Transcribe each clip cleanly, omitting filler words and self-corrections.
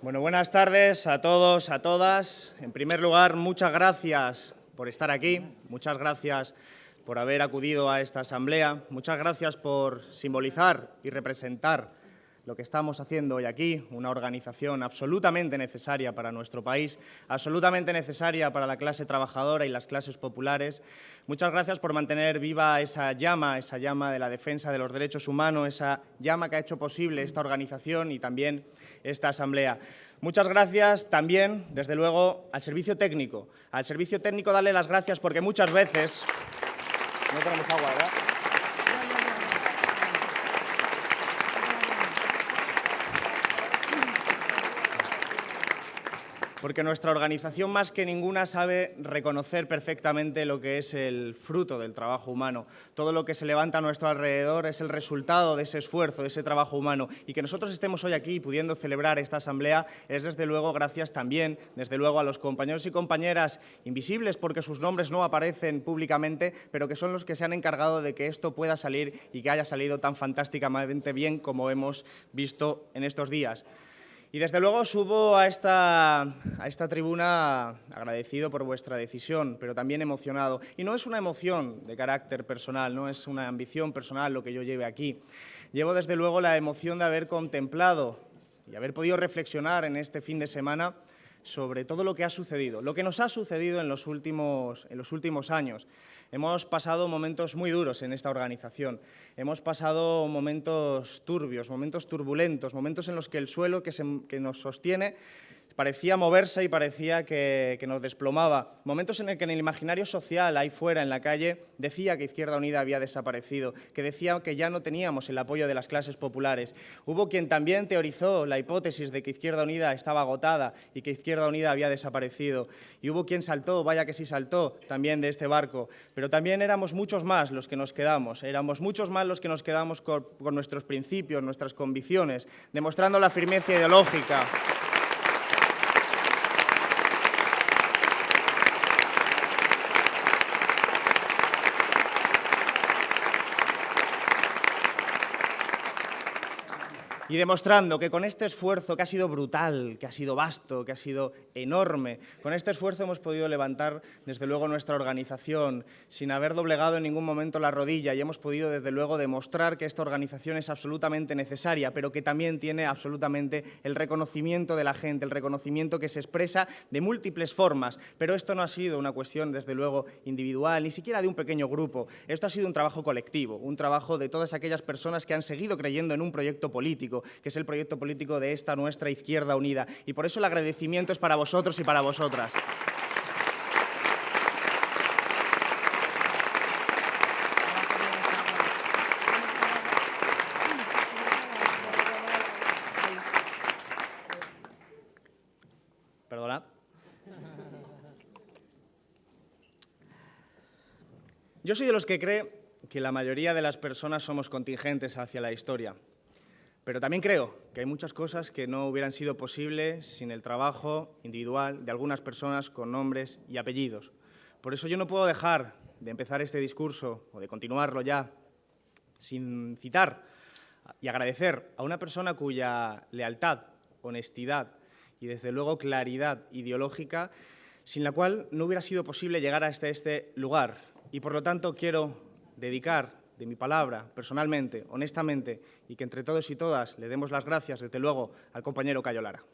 Bueno, buenas tardes a todos, a todas. En primer lugar, muchas gracias por estar aquí, muchas gracias por haber acudido a esta asamblea, muchas gracias por simbolizar y representar lo que estamos haciendo hoy aquí, una organización absolutamente necesaria para nuestro país, absolutamente necesaria para la clase trabajadora y las clases populares. Muchas gracias por mantener viva esa llama de la defensa de los derechos humanos, esa llama que ha hecho posible esta organización y también esta asamblea. Muchas gracias también, desde luego, al servicio técnico. Al servicio técnico darle las gracias porque muchas veces... No tenemos agua, ¿verdad? Porque nuestra organización, más que ninguna, sabe reconocer perfectamente lo que es el fruto del trabajo humano. Todo lo que se levanta a nuestro alrededor es el resultado de ese esfuerzo, de ese trabajo humano. Y que nosotros estemos hoy aquí pudiendo celebrar esta asamblea es, desde luego, gracias también, desde luego, a los compañeros y compañeras invisibles, porque sus nombres no aparecen públicamente, pero que son los que se han encargado de que esto pueda salir y que haya salido tan fantásticamente bien como hemos visto en estos días. Y desde luego subo a esta tribuna agradecido por vuestra decisión, pero también emocionado. Y no es una emoción de carácter personal, no es una ambición personal lo que yo lleve aquí. Llevo desde luego la emoción de haber contemplado y haber podido reflexionar en este fin de semana sobre todo lo que ha sucedido, lo que nos ha sucedido en los últimos años. Hemos pasado momentos muy duros en esta organización, hemos pasado momentos turbios, momentos turbulentos, momentos en los que el suelo que nos sostiene parecía moverse y parecía que nos desplomaba. Momentos en el que en el imaginario social, ahí fuera, en la calle, decía que Izquierda Unida había desaparecido, que decía que ya no teníamos el apoyo de las clases populares. Hubo quien también teorizó la hipótesis de que Izquierda Unida estaba agotada y que Izquierda Unida había desaparecido. Y hubo quien saltó, vaya que sí saltó, también de este barco. Pero también éramos muchos más los que nos quedamos, éramos muchos más los que nos quedamos con nuestros principios, nuestras convicciones, demostrando la firmeza ideológica. Y demostrando que con este esfuerzo, que ha sido brutal, que ha sido vasto, que ha sido enorme, con este esfuerzo hemos podido levantar, desde luego, nuestra organización sin haber doblegado en ningún momento la rodilla y hemos podido, desde luego, demostrar que esta organización es absolutamente necesaria, pero que también tiene absolutamente el reconocimiento de la gente, el reconocimiento que se expresa de múltiples formas. Pero esto no ha sido una cuestión, desde luego, individual, ni siquiera de un pequeño grupo. Esto ha sido un trabajo colectivo, un trabajo de todas aquellas personas que han seguido creyendo en un proyecto político, que es el proyecto político de esta nuestra Izquierda Unida. Y por eso el agradecimiento es para vosotros y para vosotras. Perdona. Yo soy de los que cree que la mayoría de las personas somos contingentes hacia la historia. Pero también creo que hay muchas cosas que no hubieran sido posibles sin el trabajo individual de algunas personas con nombres y apellidos. Por eso yo no puedo dejar de empezar este discurso, o de continuarlo ya, sin citar y agradecer a una persona cuya lealtad, honestidad y, desde luego, claridad ideológica, sin la cual no hubiera sido posible llegar hasta este lugar. Y, por lo tanto, quiero dedicar de mi palabra, personalmente, honestamente, y que entre todos y todas le demos las gracias, desde luego, al compañero Cayo Lara.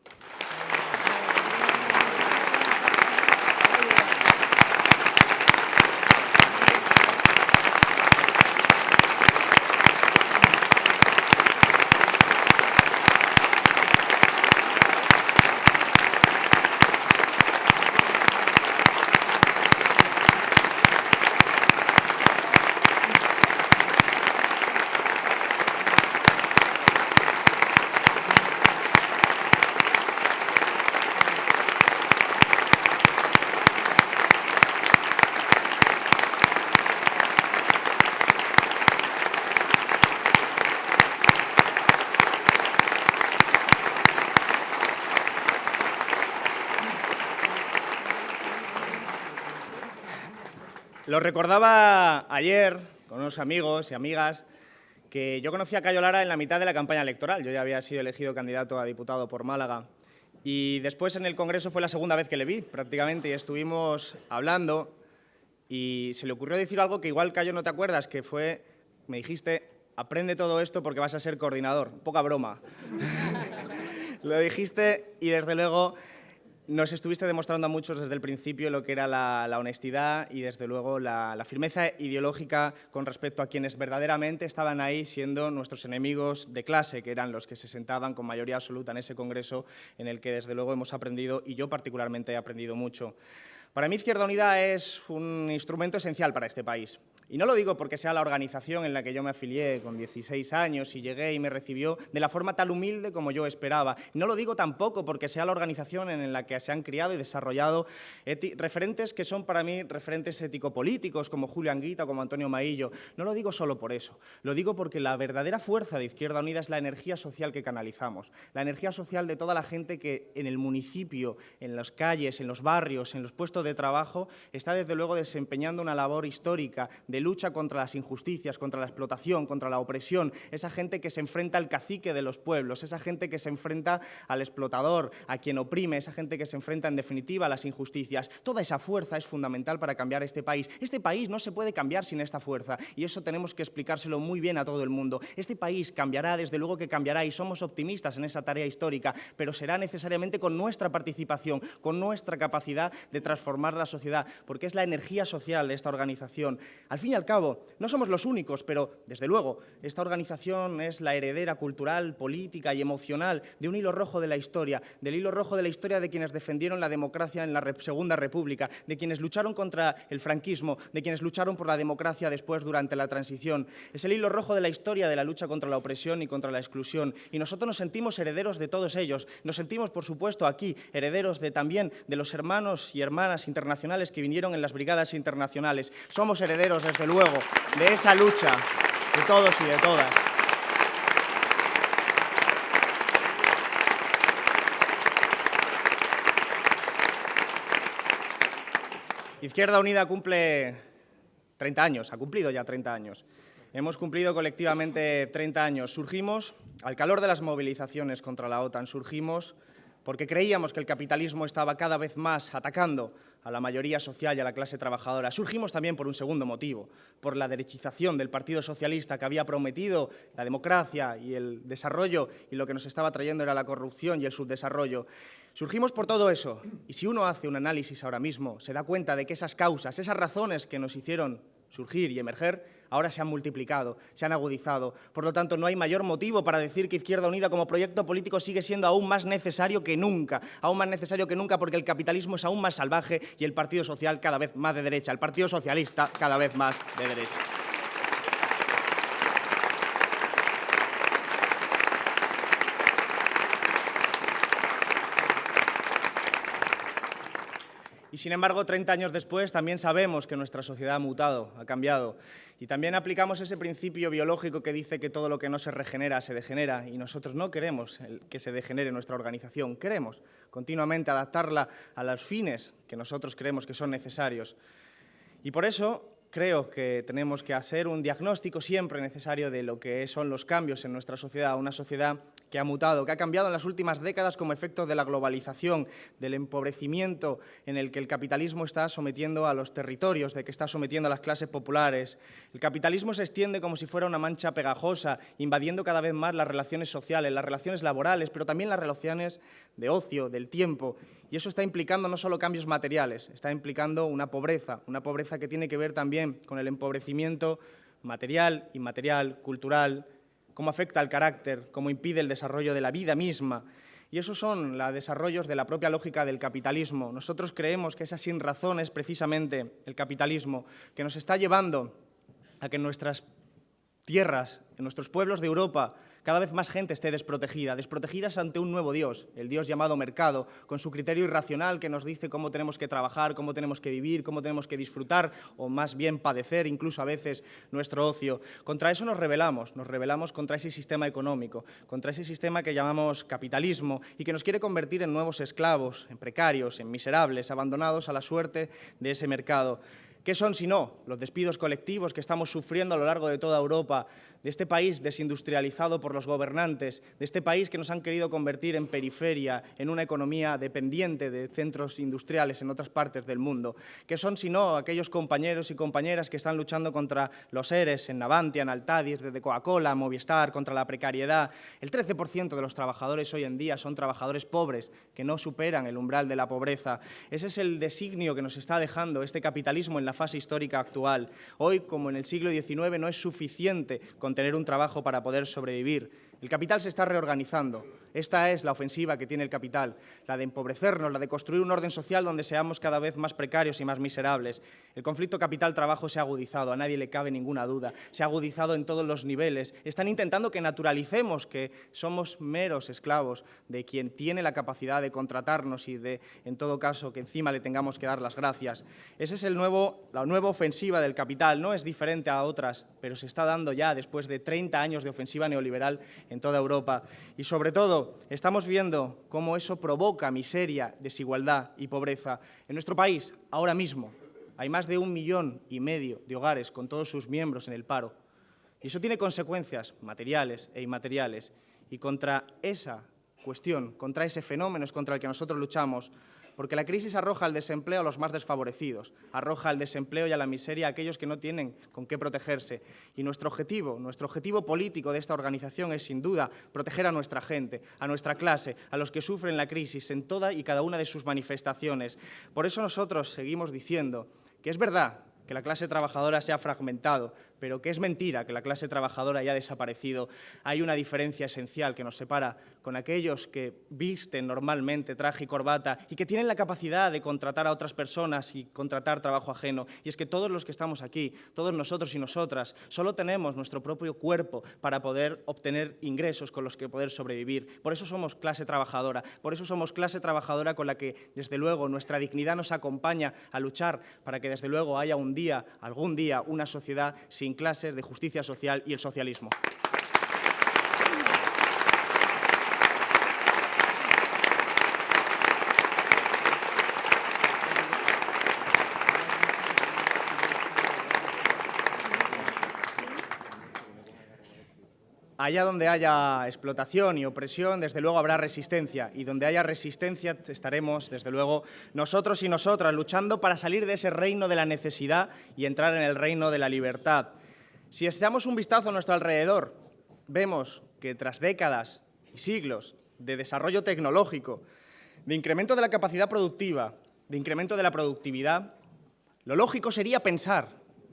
Lo recordaba ayer con unos amigos y amigas que yo conocí a Cayo Lara en la mitad de la campaña electoral. Yo ya había sido elegido candidato a diputado por Málaga Y después en el Congreso fue la segunda vez que le vi, prácticamente, y estuvimos hablando y se le ocurrió decir algo que igual, Cayo, no te acuerdas, que fue, me dijiste, aprende todo esto porque vas a ser coordinador. Poca broma. Lo dijiste y desde luego nos estuviste demostrando a muchos desde el principio lo que era la honestidad y desde luego la firmeza ideológica con respecto a quienes verdaderamente estaban ahí siendo nuestros enemigos de clase, que eran los que se sentaban con mayoría absoluta en ese congreso en el que desde luego hemos aprendido, y yo particularmente he aprendido mucho. Para mí Izquierda Unida es un instrumento esencial para este país. Y no lo digo porque sea la organización en la que yo me afilié con 16 años y llegué y me recibió de la forma tan humilde como yo esperaba. No lo digo tampoco porque sea la organización en la que se han criado y desarrollado referentes que son para mí referentes ético-políticos como Julio Anguita o como Antonio Maillo. No lo digo solo por eso. Lo digo porque la verdadera fuerza de Izquierda Unida es la energía social que canalizamos. La energía social de toda la gente que en el municipio, en las calles, en los barrios, en los puestos de trabajo, está desde luego desempeñando una labor histórica de lucha contra las injusticias, contra la explotación, contra la opresión, esa gente que se enfrenta al cacique de los pueblos, esa gente que se enfrenta al explotador, a quien oprime, esa gente que se enfrenta en definitiva a las injusticias. Toda esa fuerza es fundamental para cambiar este país. Este país no se puede cambiar sin esta fuerza y eso tenemos que explicárselo muy bien a todo el mundo. Este país cambiará, desde luego que cambiará y somos optimistas en esa tarea histórica, pero será necesariamente con nuestra participación, con nuestra capacidad de transformar la sociedad, porque es la energía social de esta organización. Al fin y al cabo, no somos los únicos, pero, desde luego, esta organización es la heredera cultural, política y emocional de un hilo rojo de la historia, del hilo rojo de la historia de quienes defendieron la democracia en la Segunda República, de quienes lucharon contra el franquismo, de quienes lucharon por la democracia después durante la transición. Es el hilo rojo de la historia de la lucha contra la opresión y contra la exclusión. Y nosotros nos sentimos herederos de todos ellos. Nos sentimos, por supuesto, aquí, herederos también de los hermanos y hermanas internacionales que vinieron en las brigadas internacionales. Somos herederos, desde luego, de esa lucha de todos y de todas. Izquierda Unida cumple 30 años, ha cumplido ya 30 años. Hemos cumplido colectivamente 30 años. Surgimos al calor de las movilizaciones contra la OTAN, surgimos porque creíamos que el capitalismo estaba cada vez más atacando a la mayoría social y a la clase trabajadora. Surgimos también por un segundo motivo, por la derechización del Partido Socialista, que había prometido la democracia y el desarrollo, y lo que nos estaba trayendo era la corrupción y el subdesarrollo. Surgimos por todo eso, y si uno hace un análisis ahora mismo, se da cuenta de que esas causas, esas razones que nos hicieron surgir y emerger, ahora se han multiplicado, se han agudizado. Por lo tanto, no hay mayor motivo para decir que Izquierda Unida como proyecto político sigue siendo aún más necesario que nunca, porque el capitalismo es aún más salvaje y el Partido Social cada vez más de derecha, el Partido Socialista cada vez más de derecha. Y sin embargo, 30 años después, también sabemos que nuestra sociedad ha mutado, ha cambiado. Y también aplicamos ese principio biológico que dice que todo lo que no se regenera, se degenera. Y nosotros no queremos que se degenere nuestra organización, queremos continuamente adaptarla a los fines que nosotros creemos que son necesarios. Y por eso creo que tenemos que hacer un diagnóstico siempre necesario de lo que son los cambios en nuestra sociedad, una sociedad que ha mutado, que ha cambiado en las últimas décadas como efecto de la globalización, del empobrecimiento en el que el capitalismo está sometiendo a los territorios, de que está sometiendo a las clases populares. El capitalismo se extiende como si fuera una mancha pegajosa, invadiendo cada vez más las relaciones sociales, las relaciones laborales, pero también las relaciones de ocio, del tiempo. Y eso está implicando no solo cambios materiales, está implicando una pobreza que tiene que ver también con el empobrecimiento material, inmaterial, cultural, cómo afecta al carácter, cómo impide el desarrollo de la vida misma. Y esos son los desarrollos de la propia lógica del capitalismo. Nosotros creemos que esa sin razón es precisamente el capitalismo, que nos está llevando a que en nuestras tierras, en nuestros pueblos de Europa, cada vez más gente esté desprotegidas ante un nuevo Dios, el Dios llamado mercado, con su criterio irracional que nos dice cómo tenemos que trabajar, cómo tenemos que vivir, cómo tenemos que disfrutar, o más bien padecer incluso a veces nuestro ocio. Contra eso nos rebelamos contra ese sistema económico, contra ese sistema que llamamos capitalismo y que nos quiere convertir en nuevos esclavos, en precarios, en miserables, abandonados a la suerte de ese mercado. ¿Qué son, si no, los despidos colectivos que estamos sufriendo a lo largo de toda Europa, de este país desindustrializado por los gobernantes, de este país que nos han querido convertir en periferia, en una economía dependiente de centros industriales en otras partes del mundo, que son, si no, aquellos compañeros y compañeras que están luchando contra los ERES en Navantia, en Altadis, desde Coca-Cola, Movistar, contra la precariedad. El 13% de los trabajadores hoy en día son trabajadores pobres, que no superan el umbral de la pobreza. Ese es el designio que nos está dejando este capitalismo en la fase histórica actual. Hoy, como en el siglo XIX, no es suficiente con tener un trabajo para poder sobrevivir. El capital se está reorganizando. Esta es la ofensiva que tiene el capital, la de empobrecernos, la de construir un orden social donde seamos cada vez más precarios y más miserables. El conflicto capital-trabajo se ha agudizado, a nadie le cabe ninguna duda. Se ha agudizado en todos los niveles. Están intentando que naturalicemos que somos meros esclavos de quien tiene la capacidad de contratarnos y de, en todo caso, que encima le tengamos que dar las gracias. Esa es la nueva ofensiva del capital. No es diferente a otras, pero se está dando ya después de 30 años de ofensiva neoliberal en toda Europa. Y, sobre todo, estamos viendo cómo eso provoca miseria, desigualdad y pobreza. En nuestro país, ahora mismo, hay más de 1,5 millones de hogares con todos sus miembros en el paro. Y eso tiene consecuencias materiales e inmateriales. Y contra esa cuestión, contra ese fenómeno es contra el que nosotros luchamos, porque la crisis arroja al desempleo a los más desfavorecidos, arroja al desempleo y a la miseria a aquellos que no tienen con qué protegerse. Y nuestro objetivo político de esta organización es, sin duda, proteger a nuestra gente, a nuestra clase, a los que sufren la crisis en toda y cada una de sus manifestaciones. Por eso nosotros seguimos diciendo que es verdad que la clase trabajadora se ha fragmentado, pero que es mentira que la clase trabajadora haya desaparecido. Hay una diferencia esencial que nos separa con aquellos que visten normalmente traje y corbata y que tienen la capacidad de contratar a otras personas y contratar trabajo ajeno. Y es que todos los que estamos aquí, todos nosotros y nosotras, solo tenemos nuestro propio cuerpo para poder obtener ingresos con los que poder sobrevivir. Por eso somos clase trabajadora, por eso somos clase trabajadora con la que, desde luego, nuestra dignidad nos acompaña a luchar para que, desde luego, haya algún día, una sociedad sin clases, de justicia social y el socialismo. Allá donde haya explotación y opresión, desde luego habrá resistencia, y donde haya resistencia estaremos, desde luego, nosotros y nosotras luchando para salir de ese reino de la necesidad y entrar en el reino de la libertad. Si echamos un vistazo a nuestro alrededor, vemos que tras décadas y siglos de desarrollo tecnológico, de incremento de la capacidad productiva, de incremento de la productividad, lo lógico sería pensar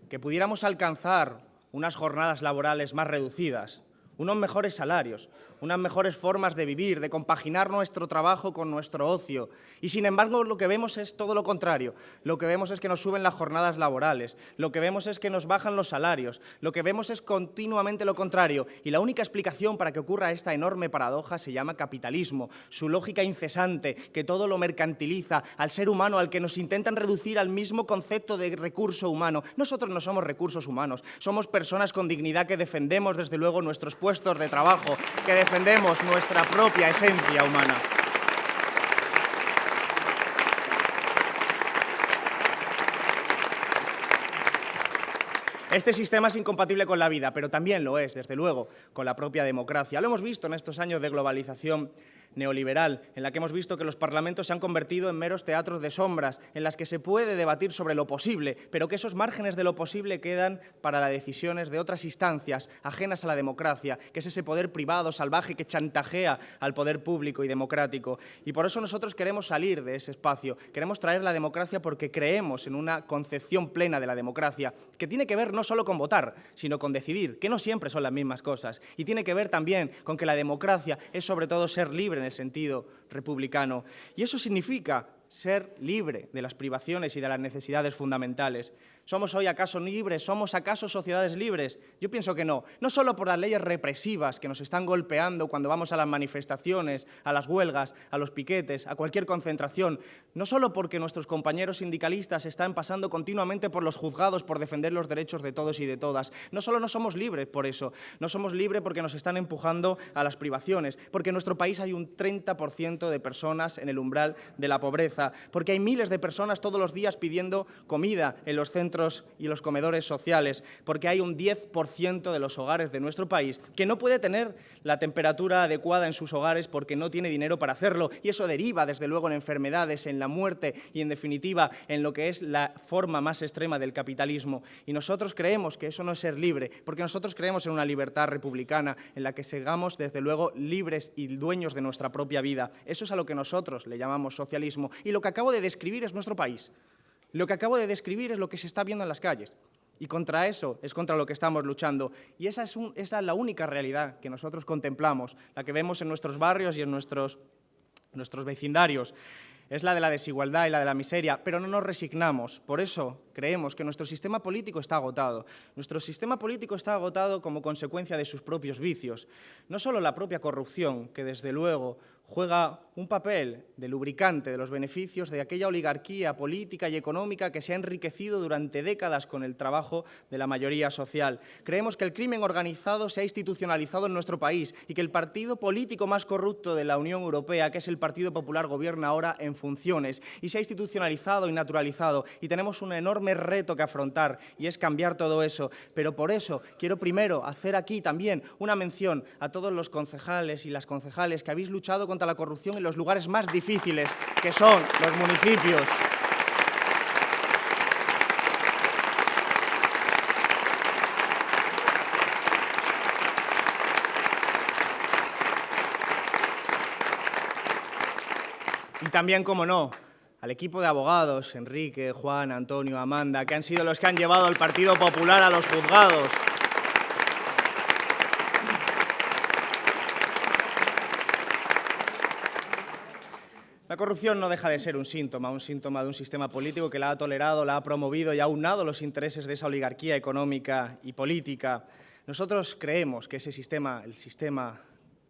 que pudiéramos alcanzar unas jornadas laborales más reducidas, unos mejores salarios, unas mejores formas de vivir, de compaginar nuestro trabajo con nuestro ocio. Y, sin embargo, lo que vemos es todo lo contrario. Lo que vemos es que nos suben las jornadas laborales, lo que vemos es que nos bajan los salarios, lo que vemos es continuamente lo contrario. Y la única explicación para que ocurra esta enorme paradoja se llama capitalismo, su lógica incesante, que todo lo mercantiliza, al ser humano, al que nos intentan reducir al mismo concepto de recurso humano. Nosotros no somos recursos humanos, somos personas con dignidad que defendemos, desde luego, nuestros puestos de trabajo, que defendemos nuestra propia esencia humana. Este sistema es incompatible con la vida, pero también lo es, desde luego, con la propia democracia. Lo hemos visto en estos años de globalización neoliberal, en la que hemos visto que los parlamentos se han convertido en meros teatros de sombras, en las que se puede debatir sobre lo posible, pero que esos márgenes de lo posible quedan para las decisiones de otras instancias ajenas a la democracia, que es ese poder privado, salvaje, que chantajea al poder público y democrático. Y por eso nosotros queremos salir de ese espacio, queremos traer la democracia porque creemos en una concepción plena de la democracia, que tiene que ver no solo con votar, sino con decidir, que no siempre son las mismas cosas, y tiene que ver también con que la democracia es sobre todo ser libre en el sentido republicano. Y eso significa ser libre de las privaciones y de las necesidades fundamentales. ¿Somos hoy acaso libres? ¿Somos acaso sociedades libres? Yo pienso que no. No solo por las leyes represivas que nos están golpeando cuando vamos a las manifestaciones, a las huelgas, a los piquetes, a cualquier concentración. No solo porque nuestros compañeros sindicalistas están pasando continuamente por los juzgados por defender los derechos de todos y de todas. No solo no somos libres por eso. No somos libres porque nos están empujando a las privaciones. Porque en nuestro país hay un 30% de personas en el umbral de la pobreza. Porque hay miles de personas todos los días pidiendo comida en los centros centros y los comedores sociales, porque hay un 10% de los hogares de nuestro país que no puede tener la temperatura adecuada en sus hogares porque no tiene dinero para hacerlo, y eso deriva, desde luego, en enfermedades, en la muerte y, en definitiva, en lo que es la forma más extrema del capitalismo. Y nosotros creemos que eso no es ser libre, porque nosotros creemos en una libertad republicana en la que seamos, desde luego, libres y dueños de nuestra propia vida. Eso es a lo que nosotros le llamamos socialismo. Y lo que acabo de describir es nuestro país. Lo que acabo de describir es lo que se está viendo en las calles. Y contra eso es contra lo que estamos luchando. Y esa es la única realidad que nosotros contemplamos, la que vemos en nuestros barrios y en nuestros vecindarios. Es la de la desigualdad y la de la miseria, pero no nos resignamos. Por eso creemos que nuestro sistema político está agotado. Nuestro sistema político está agotado como consecuencia de sus propios vicios. No solo la propia corrupción, que desde luego juega un papel de lubricante de los beneficios de aquella oligarquía política y económica que se ha enriquecido durante décadas con el trabajo de la mayoría social. Creemos que el crimen organizado se ha institucionalizado en nuestro país y que el partido político más corrupto de la Unión Europea, que es el Partido Popular, gobierna ahora en funciones y se ha institucionalizado y naturalizado. Y tenemos un enorme reto que afrontar y es cambiar todo eso. Pero por eso quiero primero hacer aquí también una mención a todos los concejales y las concejales que habéis luchado contra la corrupción en los lugares más difíciles, que son los municipios. Y también, como no, al equipo de abogados, Enrique, Juan, Antonio, Amanda, que han sido los que han llevado al Partido Popular a los juzgados. La corrupción no deja de ser un síntoma de un sistema político que la ha tolerado, la ha promovido y ha aunado los intereses de esa oligarquía económica y política. Nosotros creemos que ese sistema, el sistema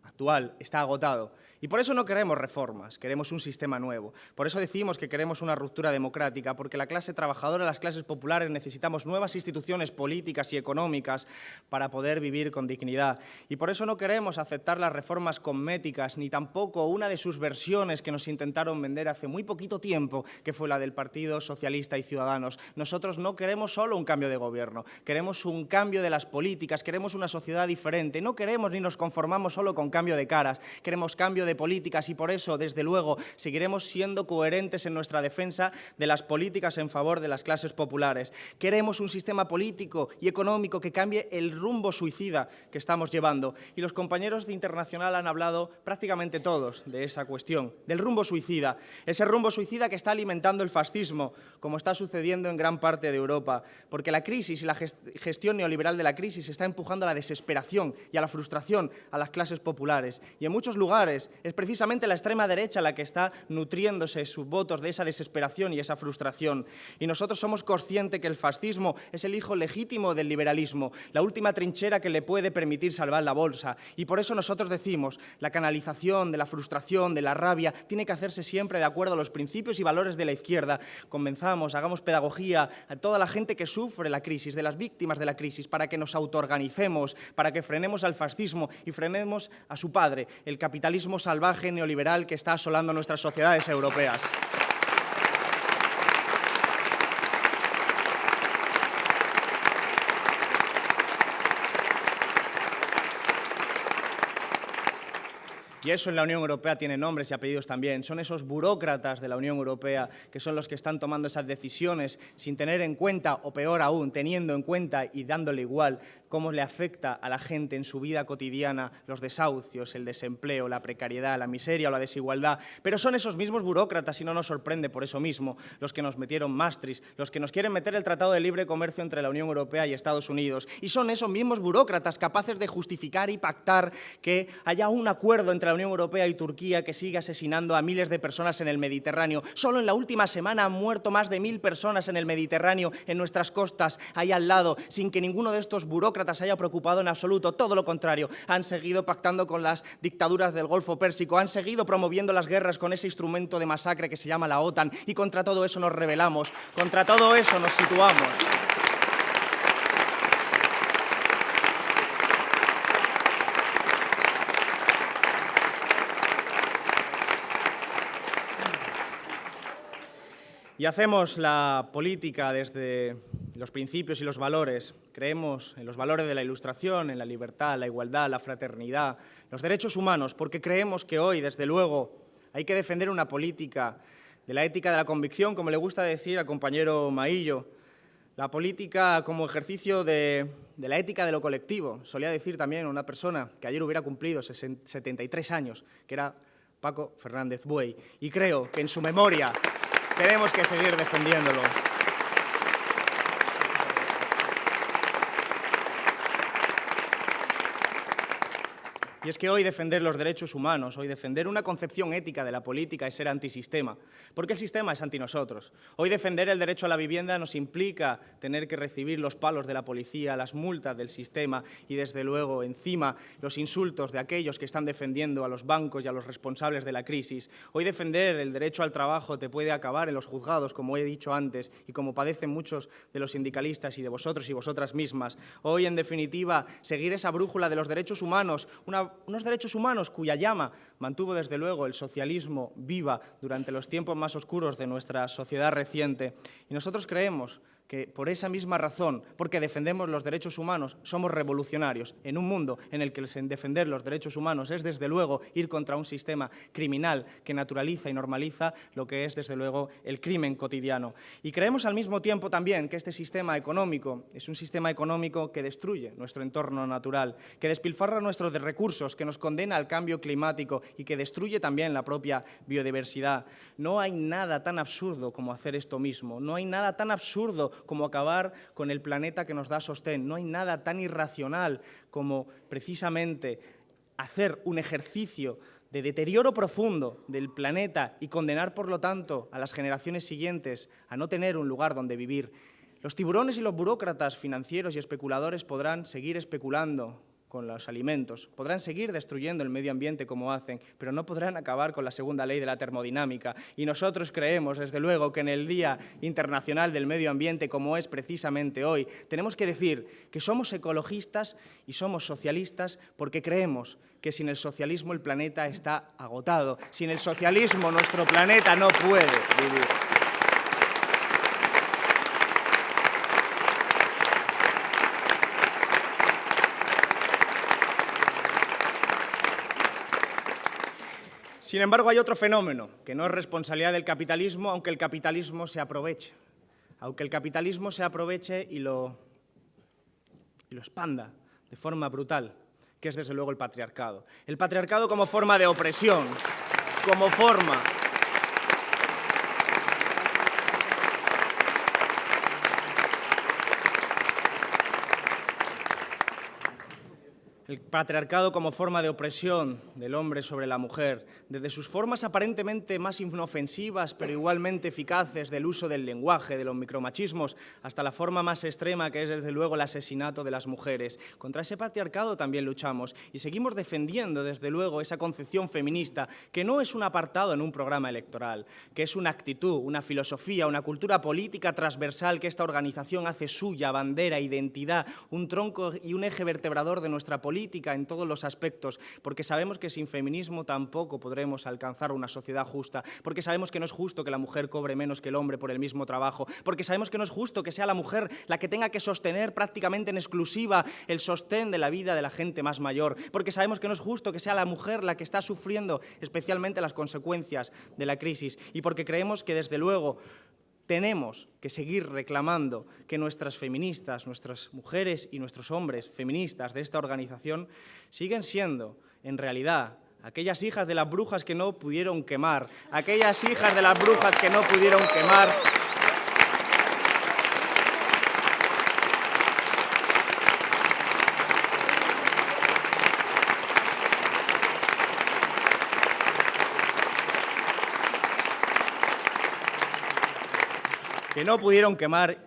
actual, está agotado. Y por eso no queremos reformas, queremos un sistema nuevo. Por eso decimos que queremos una ruptura democrática, porque la clase trabajadora, las clases populares, necesitamos nuevas instituciones políticas y económicas para poder vivir con dignidad. Y por eso no queremos aceptar las reformas cosméticas, ni tampoco una de sus versiones que nos intentaron vender hace muy poquito tiempo, que fue la del Partido Socialista y Ciudadanos. Nosotros no queremos solo un cambio de gobierno, queremos un cambio de las políticas, queremos una sociedad diferente. No queremos ni nos conformamos solo con cambio de caras, queremos cambio de políticas y por eso, desde luego, seguiremos siendo coherentes en nuestra defensa de las políticas en favor de las clases populares. Queremos un sistema político y económico que cambie el rumbo suicida que estamos llevando. Y los compañeros de Internacional han hablado prácticamente todos de esa cuestión, del rumbo suicida. Ese rumbo suicida que está alimentando el fascismo, como está sucediendo en gran parte de Europa, porque la crisis y la gestión neoliberal de la crisis está empujando a la desesperación y a la frustración a las clases populares. Y en muchos lugares es precisamente la extrema derecha la que está nutriéndose sus votos de esa desesperación y esa frustración. Y nosotros somos conscientes que el fascismo es el hijo legítimo del liberalismo, la última trinchera que le puede permitir salvar la bolsa. Y por eso nosotros decimos, la canalización de la frustración, de la rabia, tiene que hacerse siempre de acuerdo a los principios y valores de la izquierda. Convenzamos, hagamos pedagogía a toda la gente que sufre la crisis, de las víctimas de la crisis, para que nos autoorganicemos, para que frenemos al fascismo y frenemos a su padre, el capitalismo salvaje neoliberal que está asolando nuestras sociedades europeas. Y eso en la Unión Europea tiene nombres y apellidos también. Son esos burócratas de la Unión Europea que son los que están tomando esas decisiones sin tener en cuenta, o peor aún, teniendo en cuenta y dándole igual cómo le afecta a la gente en su vida cotidiana los desahucios, el desempleo, la precariedad, la miseria o la desigualdad. Pero son esos mismos burócratas, y no nos sorprende por eso mismo, los que nos metieron Maastricht, los que nos quieren meter el Tratado de Libre Comercio entre la Unión Europea y Estados Unidos. Y son esos mismos burócratas capaces de justificar y pactar que haya un acuerdo entre la Unión Europea y Turquía que sigue asesinando a miles de personas en el Mediterráneo. Solo en la última semana han muerto más de 1000 personas en el Mediterráneo, en nuestras costas, ahí al lado, sin que ninguno de estos burócratas se haya preocupado en absoluto. Todo lo contrario, han seguido pactando con las dictaduras del Golfo Pérsico, han seguido promoviendo las guerras con ese instrumento de masacre que se llama la OTAN, y contra todo eso nos rebelamos, contra todo eso nos situamos. Y hacemos la política desde los principios y los valores. Creemos en los valores de la Ilustración, en la libertad, la igualdad, la fraternidad, los derechos humanos, porque creemos que hoy, desde luego, hay que defender una política de la ética de la convicción, como le gusta decir al compañero Maillo, la política como ejercicio de la ética de lo colectivo. Solía decir también una persona que ayer hubiera cumplido 73 años, que era Paco Fernández Buey, y creo que en su memoria tenemos que seguir defendiéndolo. Y es que hoy defender los derechos humanos, hoy defender una concepción ética de la política es ser antisistema, porque el sistema es anti nosotros. Hoy defender el derecho a la vivienda nos implica tener que recibir los palos de la policía, las multas del sistema y, desde luego, encima, los insultos de aquellos que están defendiendo a los bancos y a los responsables de la crisis. Hoy defender el derecho al trabajo te puede acabar en los juzgados, como he dicho antes, y como padecen muchos de los sindicalistas y de vosotros y vosotras mismas. Hoy, en definitiva, seguir esa brújula de los derechos humanos, unos derechos humanos cuya llama mantuvo, desde luego, el socialismo viva durante los tiempos más oscuros de nuestra sociedad reciente. Y nosotros creemos que, por esa misma razón, porque defendemos los derechos humanos, somos revolucionarios en un mundo en el que defender los derechos humanos es, desde luego, ir contra un sistema criminal que naturaliza y normaliza lo que es, desde luego, el crimen cotidiano. Y creemos al mismo tiempo también que este sistema económico es un sistema económico que destruye nuestro entorno natural, que despilfarra nuestros recursos, que nos condena al cambio climático y que destruye también la propia biodiversidad. No hay nada tan absurdo como hacer esto mismo, no hay nada tan absurdo como acabar con el planeta que nos da sostén. No hay nada tan irracional como, precisamente, hacer un ejercicio de deterioro profundo del planeta y condenar, por lo tanto, a las generaciones siguientes a no tener un lugar donde vivir. Los tiburones y los burócratas financieros y especuladores podrán seguir especulando con los alimentos, podrán seguir destruyendo el medio ambiente como hacen, pero no podrán acabar con la segunda ley de la termodinámica. Y nosotros creemos, desde luego, que en el Día Internacional del Medio Ambiente, como es precisamente hoy, tenemos que decir que somos ecologistas y somos socialistas porque creemos que sin el socialismo el planeta está agotado. Sin el socialismo nuestro planeta no puede vivir. Sin embargo, hay otro fenómeno, que no es responsabilidad del capitalismo, aunque el capitalismo se aproveche. Aunque el capitalismo se aproveche y lo expanda de forma brutal, que es, desde luego, el patriarcado. El patriarcado como forma de opresión, como forma de opresión del hombre sobre la mujer, desde sus formas aparentemente más inofensivas, pero igualmente eficaces del uso del lenguaje, de los micromachismos, hasta la forma más extrema que es, desde luego, el asesinato de las mujeres. Contra ese patriarcado también luchamos y seguimos defendiendo, desde luego, esa concepción feminista, que no es un apartado en un programa electoral, que es una actitud, una filosofía, una cultura política transversal que esta organización hace suya, bandera, identidad, un tronco y un eje vertebrador de nuestra política en todos los aspectos, porque sabemos que sin feminismo tampoco podremos alcanzar una sociedad justa, porque sabemos que no es justo que la mujer cobre menos que el hombre por el mismo trabajo, porque sabemos que no es justo que sea la mujer la que tenga que sostener prácticamente en exclusiva el sostén de la vida de la gente más mayor, porque sabemos que no es justo que sea la mujer la que está sufriendo especialmente las consecuencias de la crisis, y porque creemos que, desde luego, tenemos que seguir reclamando que nuestras feministas, nuestras mujeres y nuestros hombres feministas de esta organización siguen siendo, en realidad, aquellas hijas de las brujas que no pudieron quemar, aquellas hijas de las brujas que no pudieron quemar,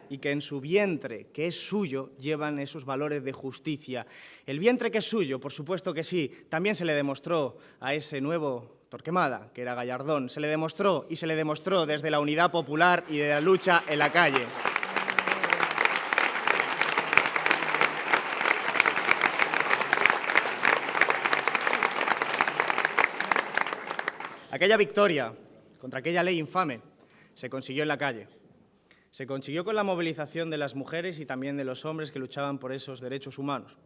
y que en su vientre, que es suyo, llevan esos valores de justicia. El vientre que es suyo, por supuesto que sí, también se le demostró a ese nuevo Torquemada, que era Gallardón, se le demostró y se le demostró desde la unidad popular y de la lucha en la calle. Aquella victoria contra aquella ley infame se consiguió en la calle. Se consiguió con la movilización de las mujeres y también de los hombres que luchaban por esos derechos humanos,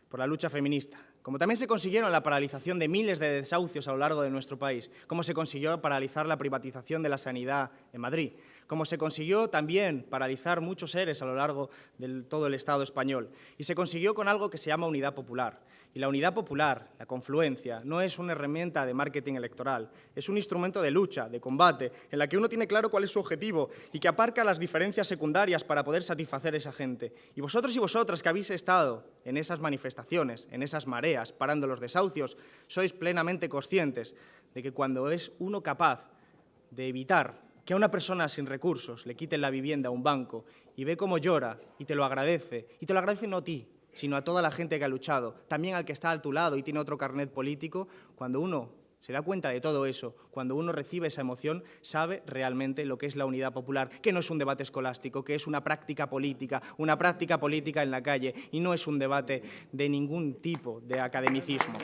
por la lucha feminista. Como también se consiguieron la paralización de miles de desahucios a lo largo de nuestro país, como se consiguió paralizar la privatización de la sanidad en Madrid, como se consiguió también paralizar muchos EREs a lo largo de todo el Estado español. Y se consiguió con algo que se llama unidad popular. Y la unidad popular, la confluencia, no es una herramienta de marketing electoral, es un instrumento de lucha, de combate, en la que uno tiene claro cuál es su objetivo y que aparca las diferencias secundarias para poder satisfacer a esa gente. Y vosotros y vosotras que habéis estado en esas manifestaciones, en esas mareas, parando los desahucios, sois plenamente conscientes de que cuando es uno capaz de evitar que a una persona sin recursos le quiten la vivienda a un banco y ve cómo llora y te lo agradece no a ti, sino a toda la gente que ha luchado, también al que está a tu lado y tiene otro carnet político, cuando uno se da cuenta de todo eso, cuando uno recibe esa emoción, sabe realmente lo que es la unidad popular, que no es un debate escolástico, que es una práctica política en la calle y no es un debate de ningún tipo de academicismo.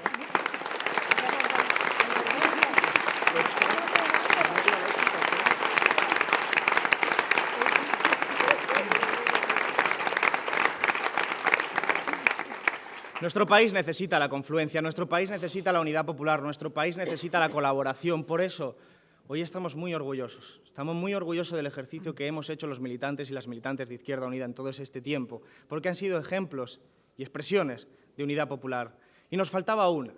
Nuestro país necesita la confluencia, nuestro país necesita la unidad popular, nuestro país necesita la colaboración. Por eso, hoy estamos muy orgullosos del ejercicio que hemos hecho los militantes y las militantes de Izquierda Unida en todo este tiempo, porque han sido ejemplos y expresiones de unidad popular. Y nos faltaba una,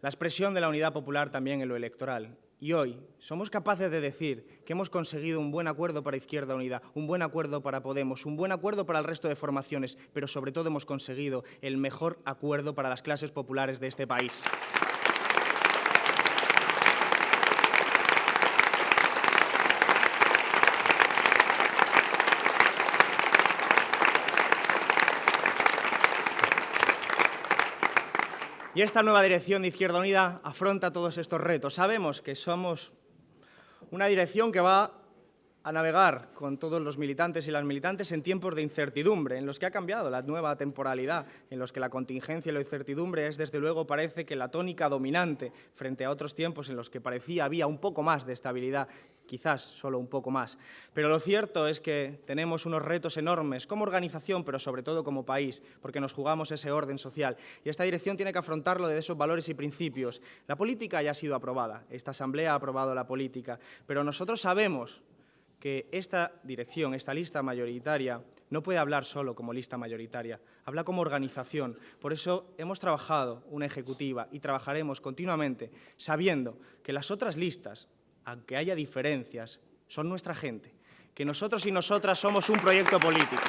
la expresión de la unidad popular también en lo electoral. Y hoy somos capaces de decir que hemos conseguido un buen acuerdo para Izquierda Unida, un buen acuerdo para Podemos, un buen acuerdo para el resto de formaciones, pero sobre todo hemos conseguido el mejor acuerdo para las clases populares de este país. Y esta nueva dirección de Izquierda Unida afronta todos estos retos. Sabemos que somos una dirección que va a navegar con todos los militantes y las militantes en tiempos de incertidumbre, en los que ha cambiado la nueva temporalidad, en los que la contingencia y la incertidumbre es, desde luego, parece que la tónica dominante frente a otros tiempos en los que parecía había un poco más de estabilidad, quizás solo un poco más. Pero lo cierto es que tenemos unos retos enormes como organización, pero sobre todo como país, porque nos jugamos ese orden social. Y esta dirección tiene que afrontarlo de esos valores y principios. La política ya ha sido aprobada, esta Asamblea ha aprobado la política, pero nosotros sabemos que esta dirección, esta lista mayoritaria, no puede hablar solo como lista mayoritaria, habla como organización. Por eso hemos trabajado una ejecutiva y trabajaremos continuamente sabiendo que las otras listas, aunque haya diferencias, son nuestra gente, que nosotros y nosotras somos un proyecto político.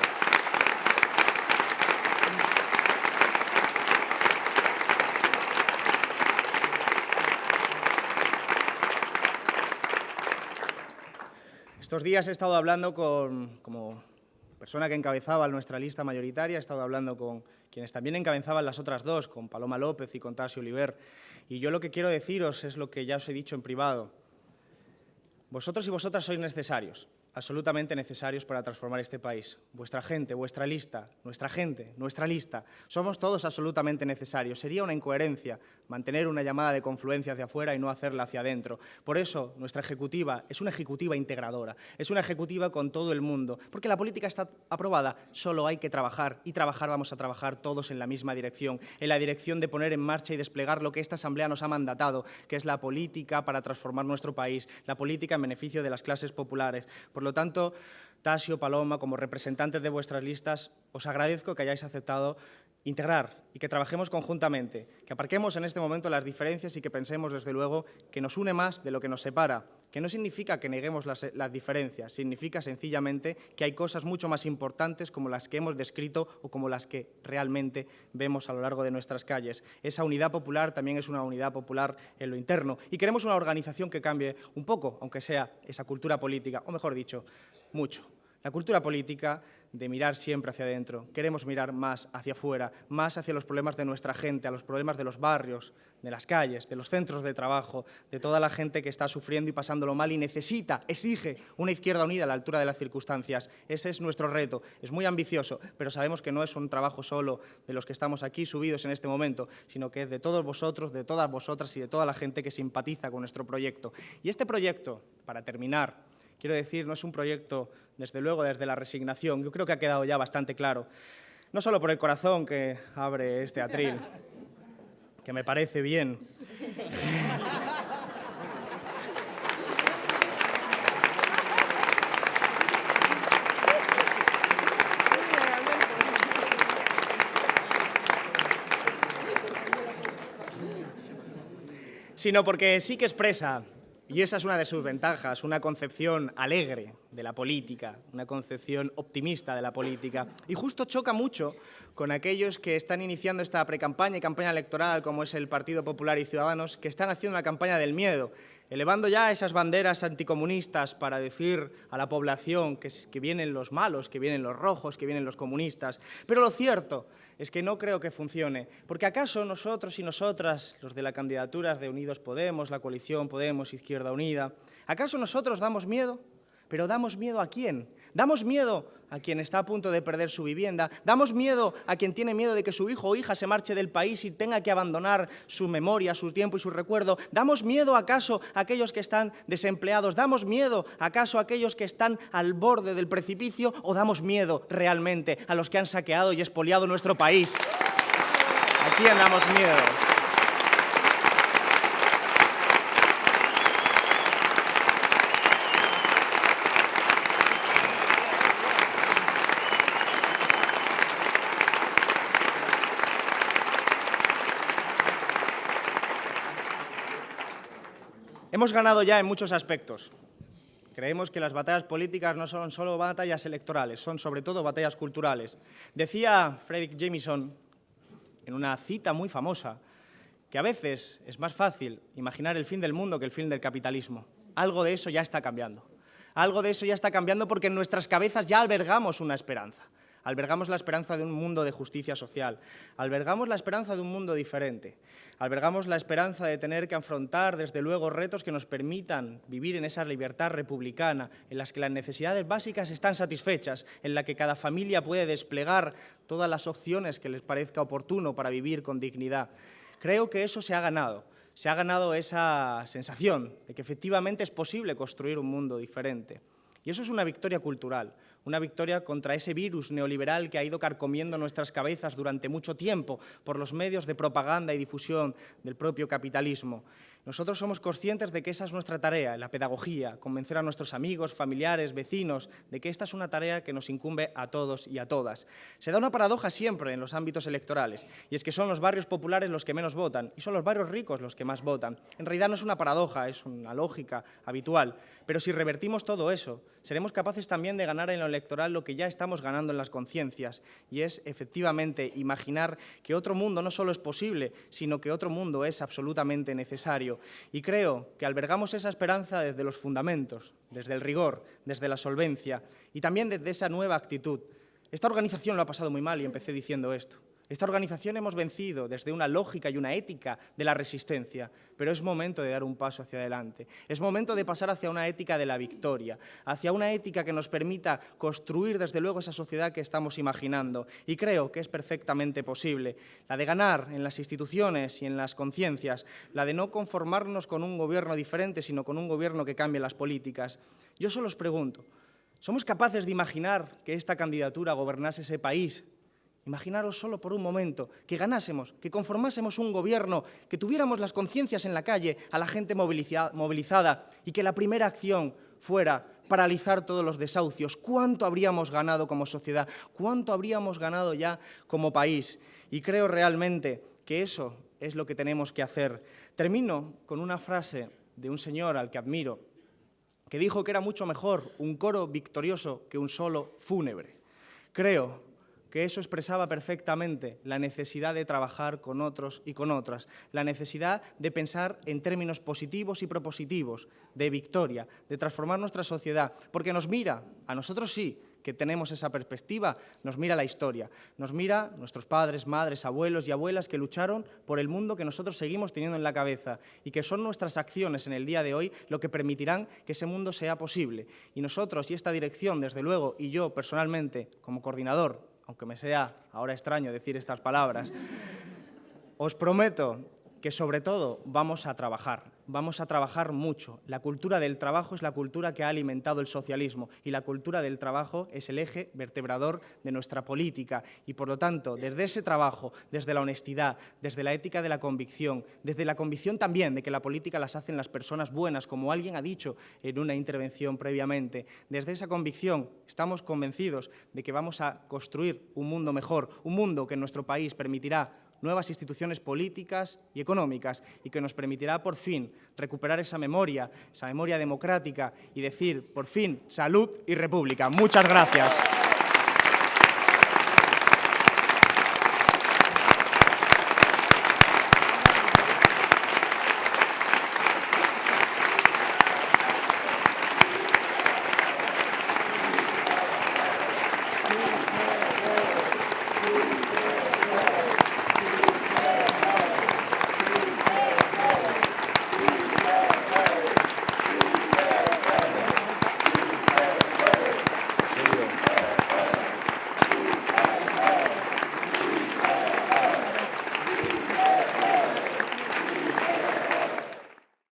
Estos días he estado hablando como persona que encabezaba nuestra lista mayoritaria, he estado hablando con quienes también encabezaban las otras dos, con Paloma López y con Tasio Oliver. Y yo lo que quiero deciros es lo que ya os he dicho en privado. Vosotros y vosotras sois necesarios, absolutamente necesarios para transformar este país. Vuestra gente, vuestra lista, nuestra gente, nuestra lista, somos todos absolutamente necesarios. Sería una incoherencia mantener una llamada de confluencia hacia afuera y no hacerla hacia adentro. Por eso, nuestra ejecutiva es una ejecutiva integradora, es una ejecutiva con todo el mundo, porque la política está aprobada, solo hay que trabajar, y vamos a trabajar todos en la misma dirección, en la dirección de poner en marcha y desplegar lo que esta Asamblea nos ha mandatado, que es la política para transformar nuestro país, la política en beneficio de las clases populares. Por lo tanto, Tasio, Paloma, como representantes de vuestras listas, os agradezco que hayáis aceptado integrar y que trabajemos conjuntamente, que aparquemos en este momento las diferencias y que pensemos, desde luego, que nos une más de lo que nos separa, que no significa que neguemos las diferencias, significa sencillamente que hay cosas mucho más importantes como las que hemos descrito o como las que realmente vemos a lo largo de nuestras calles. Esa unidad popular también es una unidad popular en lo interno y queremos una organización que cambie un poco, aunque sea esa cultura política, o mejor dicho, mucho. La cultura política de mirar siempre hacia adentro. Queremos mirar más hacia afuera, más hacia los problemas de nuestra gente, a los problemas de los barrios, de las calles, de los centros de trabajo, de toda la gente que está sufriendo y pasándolo mal y necesita, exige una Izquierda Unida a la altura de las circunstancias. Ese es nuestro reto. Es muy ambicioso, pero sabemos que no es un trabajo solo de los que estamos aquí subidos en este momento, sino que es de todos vosotros, de todas vosotras y de toda la gente que simpatiza con nuestro proyecto. Y este proyecto, para terminar, Quiero decir, no es un proyecto, desde luego, desde la resignación. Yo creo que ha quedado ya bastante claro. No solo por el corazón que abre este atril, que me parece bien. Sino porque sí que expresa, y esa es una de sus ventajas, una concepción alegre de la política, una concepción optimista de la política. Y justo choca mucho con aquellos que están iniciando esta precampaña y campaña electoral, como es el Partido Popular y Ciudadanos, que están haciendo una campaña del miedo, elevando ya esas banderas anticomunistas para decir a la población que vienen los malos, que vienen los rojos, que vienen los comunistas. Pero lo cierto es que no creo que funcione, porque ¿acaso nosotros y nosotras, los de la candidatura de Unidos Podemos, la coalición Podemos, Izquierda Unida, ¿acaso nosotros damos miedo? ¿Pero damos miedo a quién? ¿Damos miedo a quien está a punto de perder su vivienda? ¿Damos miedo a quien tiene miedo de que su hijo o hija se marche del país y tenga que abandonar su memoria, su tiempo y su recuerdo? ¿Damos miedo acaso a aquellos que están desempleados? ¿Damos miedo acaso a aquellos que están al borde del precipicio? ¿O damos miedo realmente a los que han saqueado y expoliado nuestro país? ¿A quién damos miedo? Hemos ganado ya en muchos aspectos. Creemos que las batallas políticas no son solo batallas electorales, son sobre todo batallas culturales. Decía Fredric Jameson, en una cita muy famosa, que a veces es más fácil imaginar el fin del mundo que el fin del capitalismo. Algo de eso ya está cambiando. Algo de eso ya está cambiando porque en nuestras cabezas ya albergamos una esperanza. Albergamos la esperanza de un mundo de justicia social. Albergamos la esperanza de un mundo diferente. Albergamos la esperanza de tener que afrontar, desde luego, retos que nos permitan vivir en esa libertad republicana, en las que las necesidades básicas están satisfechas, en la que cada familia puede desplegar todas las opciones que les parezca oportuno para vivir con dignidad. Creo que eso se ha ganado. Se ha ganado esa sensación de que efectivamente es posible construir un mundo diferente. Y eso es una victoria cultural, una victoria contra ese virus neoliberal que ha ido carcomiendo nuestras cabezas durante mucho tiempo por los medios de propaganda y difusión del propio capitalismo. Nosotros somos conscientes de que esa es nuestra tarea, la pedagogía, convencer a nuestros amigos, familiares, vecinos, de que esta es una tarea que nos incumbe a todos y a todas. Se da una paradoja siempre en los ámbitos electorales, y es que son los barrios populares los que menos votan, y son los barrios ricos los que más votan. En realidad no es una paradoja, es una lógica habitual, pero si revertimos todo eso, seremos capaces también de ganar en lo electoral lo que ya estamos ganando en las conciencias, y es efectivamente imaginar que otro mundo no solo es posible, sino que otro mundo es absolutamente necesario. Y creo que albergamos esa esperanza desde los fundamentos, desde el rigor, desde la solvencia y también desde esa nueva actitud. Esta organización lo ha pasado muy mal y empecé diciendo esto. Esta organización hemos vencido desde una lógica y una ética de la resistencia, pero es momento de dar un paso hacia adelante. Es momento de pasar hacia una ética de la victoria, hacia una ética que nos permita construir desde luego esa sociedad que estamos imaginando. Y creo que es perfectamente posible. La de ganar en las instituciones y en las conciencias, la de no conformarnos con un gobierno diferente, sino con un gobierno que cambie las políticas. Yo solo os pregunto, ¿somos capaces de imaginar que esta candidatura gobernase ese país? Imaginaros solo por un momento que ganásemos, que conformásemos un gobierno, que tuviéramos las conciencias en la calle, a la gente movilizada y que la primera acción fuera paralizar todos los desahucios. ¿Cuánto habríamos ganado como sociedad? ¿Cuánto habríamos ganado ya como país? Y creo realmente que eso es lo que tenemos que hacer. Termino con una frase de un señor al que admiro, que dijo que era mucho mejor un coro victorioso que un solo fúnebre. Creo que eso expresaba perfectamente la necesidad de trabajar con otros y con otras, la necesidad de pensar en términos positivos y propositivos, de victoria, de transformar nuestra sociedad, porque nos mira, a nosotros sí, que tenemos esa perspectiva, nos mira la historia, nos mira nuestros padres, madres, abuelos y abuelas que lucharon por el mundo que nosotros seguimos teniendo en la cabeza y que son nuestras acciones en el día de hoy lo que permitirán que ese mundo sea posible. Y nosotros y esta dirección, desde luego, y yo personalmente, como coordinador, aunque me sea ahora extraño decir estas palabras, os prometo que sobre todo vamos a trabajar vamos a trabajar mucho. La cultura del trabajo es la cultura que ha alimentado el socialismo y la cultura del trabajo es el eje vertebrador de nuestra política. Y, por lo tanto, desde ese trabajo, desde la honestidad, desde la ética de la convicción, desde la convicción también de que la política las hacen las personas buenas, como alguien ha dicho en una intervención previamente, desde esa convicción estamos convencidos de que vamos a construir un mundo mejor, un mundo que en nuestro país permitirá nuevas instituciones políticas y económicas y que nos permitirá por fin recuperar esa memoria democrática y decir por fin salud y república. Muchas gracias.